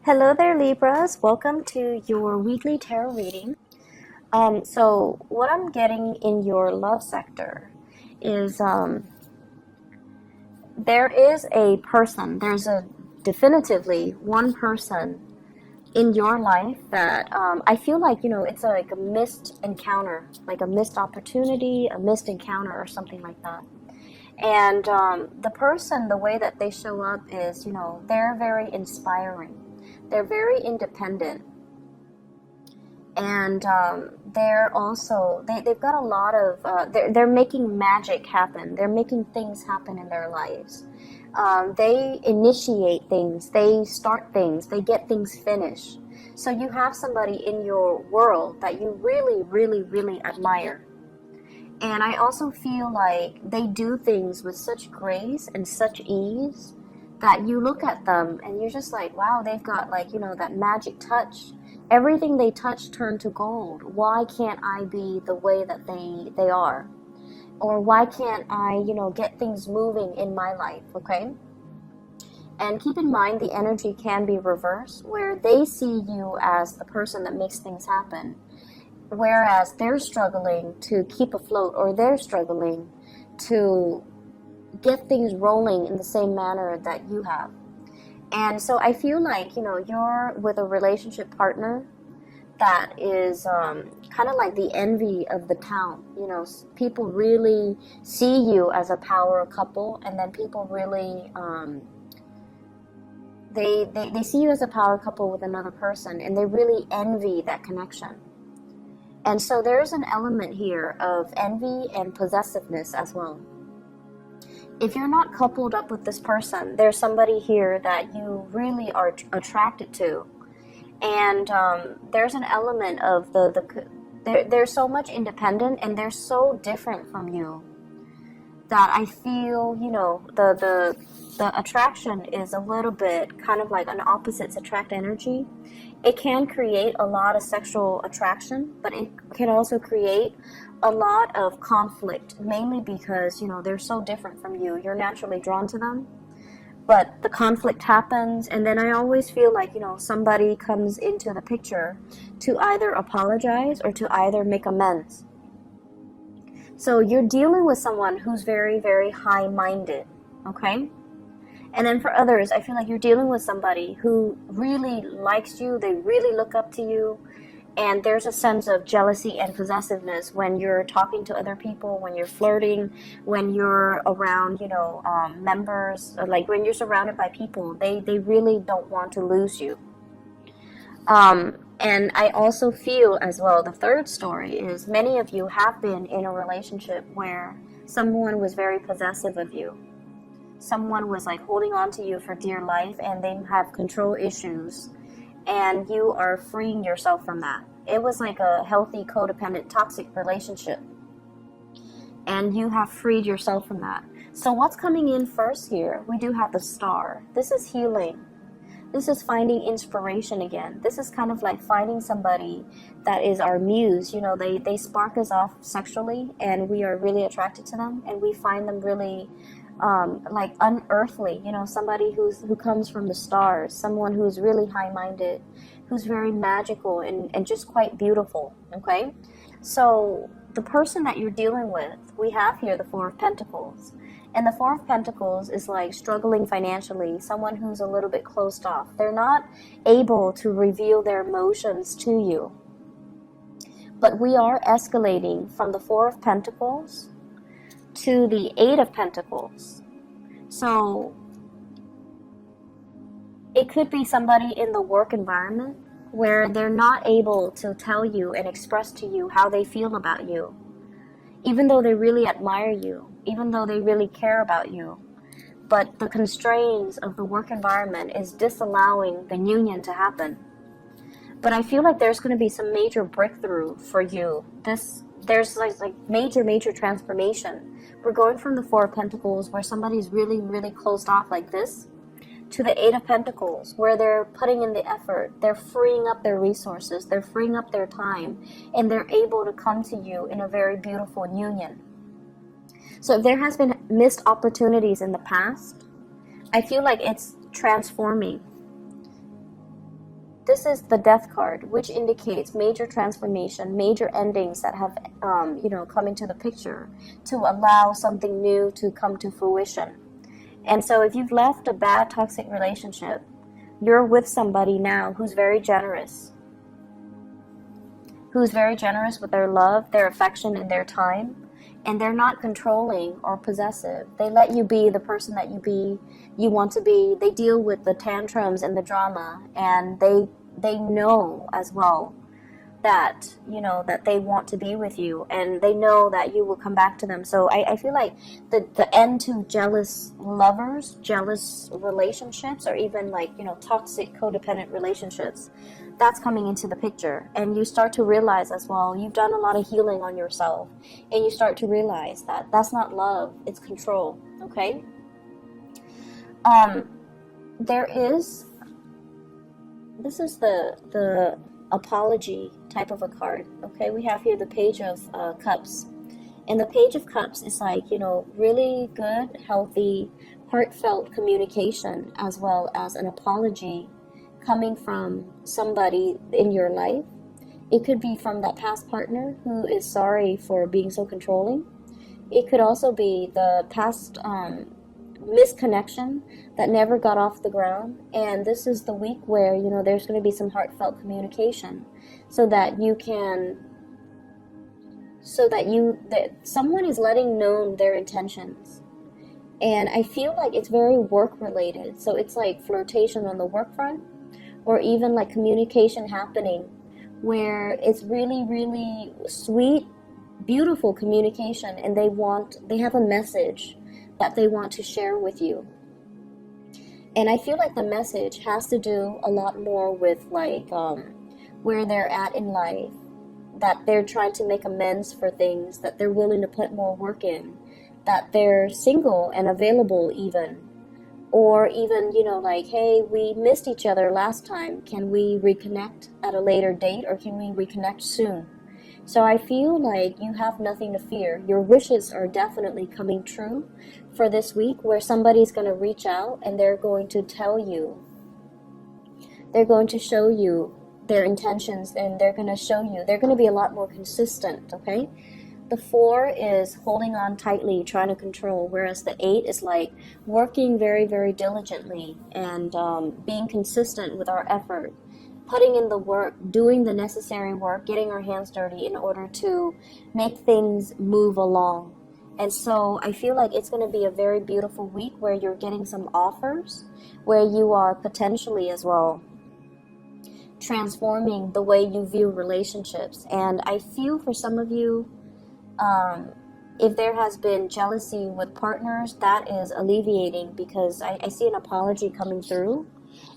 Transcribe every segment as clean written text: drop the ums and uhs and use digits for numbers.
Hello there, Libras. Welcome to your weekly tarot reading. So what I'm getting in your love sector is there is a person, there's a definitively one person in your life that I feel like, it's like a missed encounter, like a missed opportunity, a missed encounter or something like that. And the person, the way that they show up is, they're very inspiring. They're very independent, and they've got a lot of they're making magic happen. They're making things happen in their lives. They initiate things, they start things, they get things finished. So you have somebody in your world that you really, really, really admire. And I also feel like they do things with such grace and such ease that you look at them and you're just like, wow, they've got that magic touch. Everything they touch turned to gold. Why can't I be the way that they are? Or why can't I, get things moving in my life, okay? And keep in mind, the energy can be reversed, where they see you as the person that makes things happen, whereas they're struggling to keep afloat, or they're struggling to get things rolling in the same manner that you have. And so I feel like, you're with a relationship partner that is kind of like the envy of the town. People really see you as a power couple, and then people really, they see you as a power couple with another person, and they really envy that connection. And so there's an element here of envy and possessiveness as well. If you're not coupled up with this person, there's somebody here that you really are attracted to. And there's an element of they're so much independent and they're so different from you that I feel, the attraction is a little bit kind of like an opposites attract energy. It can create a lot of sexual attraction, but it can also create a lot of conflict, mainly because, they're so different from you. You're naturally drawn to them, but the conflict happens, and then I always feel like, somebody comes into the picture to either apologize or to either make amends. So you're dealing with someone who's very, very high-minded, okay? And then for others, I feel like you're dealing with somebody who really likes you, they really look up to you, and there's a sense of jealousy and possessiveness when you're talking to other people, when you're flirting, when you're around, members, or like when you're surrounded by people, they really don't want to lose you. And I also feel as well, the third story is many of you have been in a relationship where someone was very possessive of you. Someone was like holding on to you for dear life, and they have control issues, and you are freeing yourself from that. It was like a healthy, codependent, toxic relationship, and you have freed yourself from that. So what's coming in first here? We do have the Star. This is healing. This is finding inspiration again. This is kind of like finding somebody that is our muse. They spark us off sexually, and we are really attracted to them, and we find them really like unearthly, somebody who comes from the stars, someone who's really high-minded, who's very magical and just quite beautiful, okay? So the person that you're dealing with, we have here the Four of Pentacles. And the Four of Pentacles is like struggling financially, someone who's a little bit closed off. They're not able to reveal their emotions to you. But we are escalating from the Four of Pentacles to the Eight of Pentacles. So it could be somebody in the work environment where they're not able to tell you and express to you how they feel about you, even though they really admire you, even though they really care about you. But the constraints of the work environment is disallowing the union to happen. But I feel like there's going to be some major breakthrough for you. There's like major transformation. We're going from the Four of Pentacles, where somebody's really, really closed off like this, to the Eight of Pentacles, where they're putting in the effort, they're freeing up their resources, they're freeing up their time, and they're able to come to you in a very beautiful union. So if there has been missed opportunities in the past, I feel like it's transforming. This is the Death card, which indicates major transformation, major endings that have, come into the picture to allow something new to come to fruition. And so if you've left a bad, toxic relationship, you're with somebody now who's very generous with their love, their affection, and their time. And they're not controlling or possessive. They let you be the person that you want to be. They deal with the tantrums and the drama, and they know as well that, that they want to be with you, and they know that you will come back to them. So I feel like the end to jealous lovers, jealous relationships, or even toxic codependent relationships, that's coming into the picture. And you start to realize as well, you've done a lot of healing on yourself, and you start to realize that that's not love, it's control. Okay. This is the apology type of a card. Okay, we have here the Page of Cups, and the Page of Cups is really good, healthy, heartfelt communication, as well as an apology coming from somebody in your life. It could be from that past partner who is sorry for being so controlling. It could also be the past misconnection that never got off the ground. And this is the week where there's going to be some heartfelt communication, so that someone is letting known their intentions. And I feel like it's very work related, so it's like flirtation on the work front, or even like communication happening where it's really, really sweet, beautiful communication, and they have a message that they want to share with you. And I feel like the message has to do a lot more with where they're at in life, that they're trying to make amends for things, that they're willing to put more work in, that they're single and available even. Or even, hey, we missed each other last time. Can we reconnect at a later date, or can we reconnect soon? So I feel like you have nothing to fear. Your wishes are definitely coming true for this week, where somebody's going to reach out and they're going to tell you. They're going to show you their intentions, and they're going to show you. They're going to be a lot more consistent, okay? The 4 is holding on tightly, trying to control, whereas the 8 is like working very, very diligently and being consistent with our effort, putting in the work, doing the necessary work, getting our hands dirty in order to make things move along. And so I feel like it's going to be a very beautiful week where you're getting some offers, where you are potentially as well transforming the way you view relationships. And I feel for some of you, if there has been jealousy with partners, that is alleviating, because I see an apology coming through.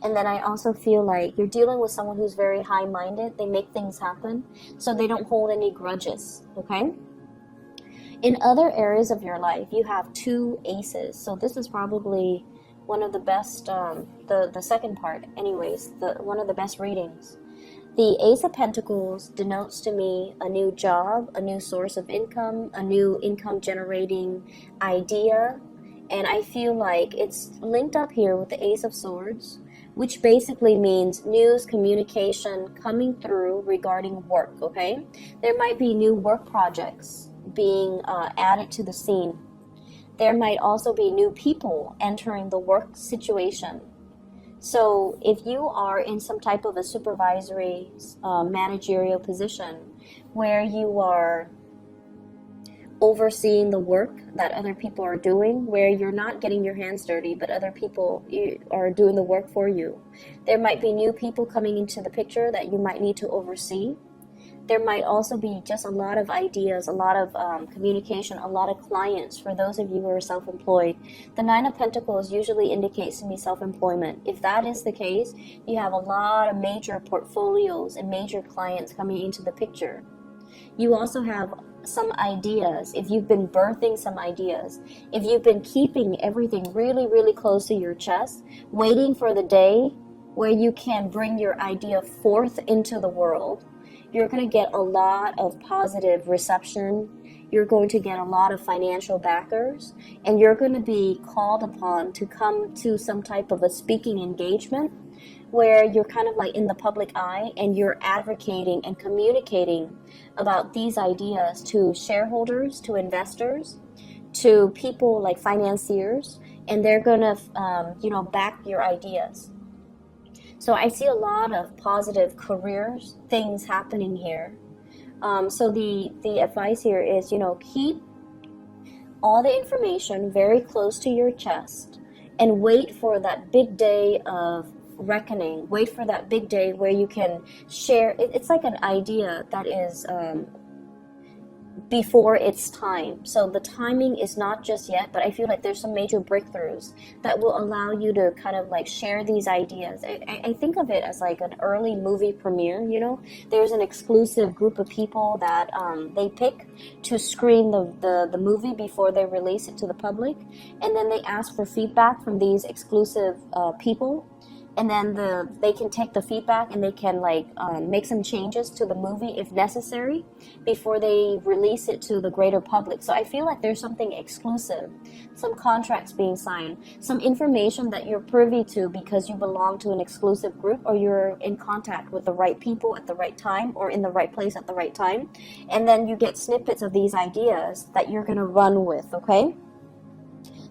And then I also feel like you're dealing with someone who's very high-minded. They make things happen, so they don't hold any grudges, okay? In other areas of your life, you have 2 aces. So this is probably one of the best, the second part anyways, one of the best readings. The Ace of Pentacles denotes to me a new job, a new source of income, a new income generating idea. And I feel like it's linked up here with the Ace of Swords, which basically means news, communication coming through regarding work, okay? There might be new work projects being added to the scene. There might also be new people entering the work situation. So if you are in some type of a supervisory, managerial position where you are overseeing the work that other people are doing, where you're not getting your hands dirty, but other people are doing the work for you, there might be new people coming into the picture that you might need to oversee. There might also be just a lot of ideas, a lot of communication, a lot of clients for those of you who are self-employed. The 9 of Pentacles usually indicates to me self-employment. If that is the case, you have a lot of major portfolios and major clients coming into the picture. You also have some ideas, if you've been birthing some ideas, if you've been keeping everything really, really close to your chest, waiting for the day where you can bring your idea forth into the world, you're going to get a lot of positive reception. You're going to get a lot of financial backers, and you're going to be called upon to come to some type of a speaking engagement where you're kind of like in the public eye and you're advocating and communicating about these ideas to shareholders, to investors, to people like financiers, and they're gonna, back your ideas. So I see a lot of positive careers things happening here. So the advice here is, keep all the information very close to your chest and wait for that big day of reckoning. Wait for that big day where you can share. It's like an idea that is before its time. So the timing is not just yet, but I feel like there's some major breakthroughs that will allow you to kind of like share these ideas. I think of it as like an early movie premiere, There's an exclusive group of people that they pick to screen the movie before they release it to the public. And then they ask for feedback from these exclusive people. And then they can take the feedback and they can make some changes to the movie if necessary before they release it to the greater public. So I feel like there's something exclusive, some contracts being signed, some information that you're privy to because you belong to an exclusive group or you're in contact with the right people at the right time or in the right place at the right time. And then you get snippets of these ideas that you're going to run with, okay?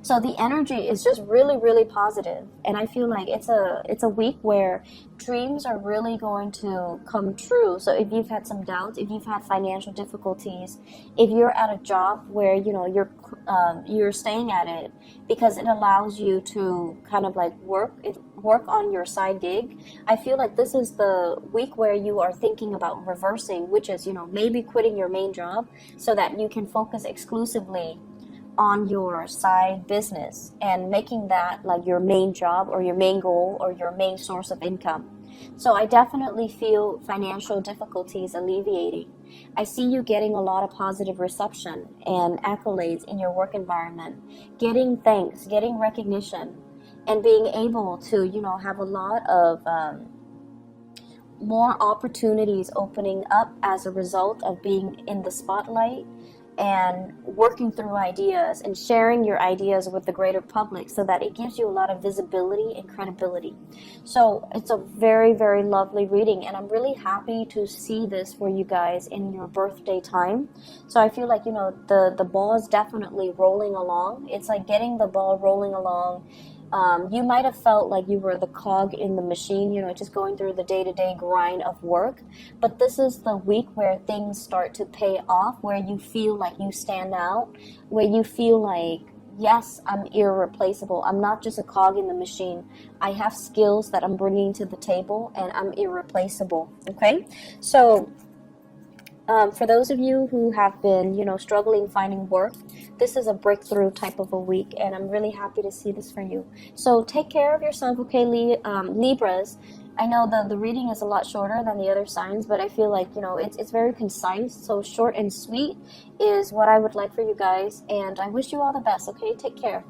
So the energy is just really, really positive, and I feel like it's a week where dreams are really going to come true. So if you've had some doubts, if you've had financial difficulties, if you're at a job where you're staying at it because it allows you to kind of like work on your side gig, I feel like this is the week where you are thinking about reversing, which is maybe quitting your main job so that you can focus exclusively on your side business and making that like your main job or your main goal or your main source of income. So I definitely feel financial difficulties alleviating. I see you getting a lot of positive reception and accolades in your work environment, getting thanks, getting recognition, and being able to, have a lot of more opportunities opening up as a result of being in the spotlight and working through ideas and sharing your ideas with the greater public so that it gives you a lot of visibility and credibility. So it's a very, very lovely reading, and I'm really happy to see this for you guys in your birthday time. So I feel like, the ball is definitely rolling along. It's like getting the ball rolling along. You might have felt like you were the cog in the machine, just going through the day-to-day grind of work. But this is the week where things start to pay off, where you feel like you stand out, where you feel like, yes, I'm irreplaceable. I'm not just a cog in the machine. I have skills that I'm bringing to the table, and I'm irreplaceable, okay? So for those of you who have been, struggling finding work, this is a breakthrough type of a week, and I'm really happy to see this for you. So take care of yourself, okay, Libras. I know the reading is a lot shorter than the other signs, but I feel like, it's very concise. So short and sweet is what I would like for you guys, and I wish you all the best, okay? Take care.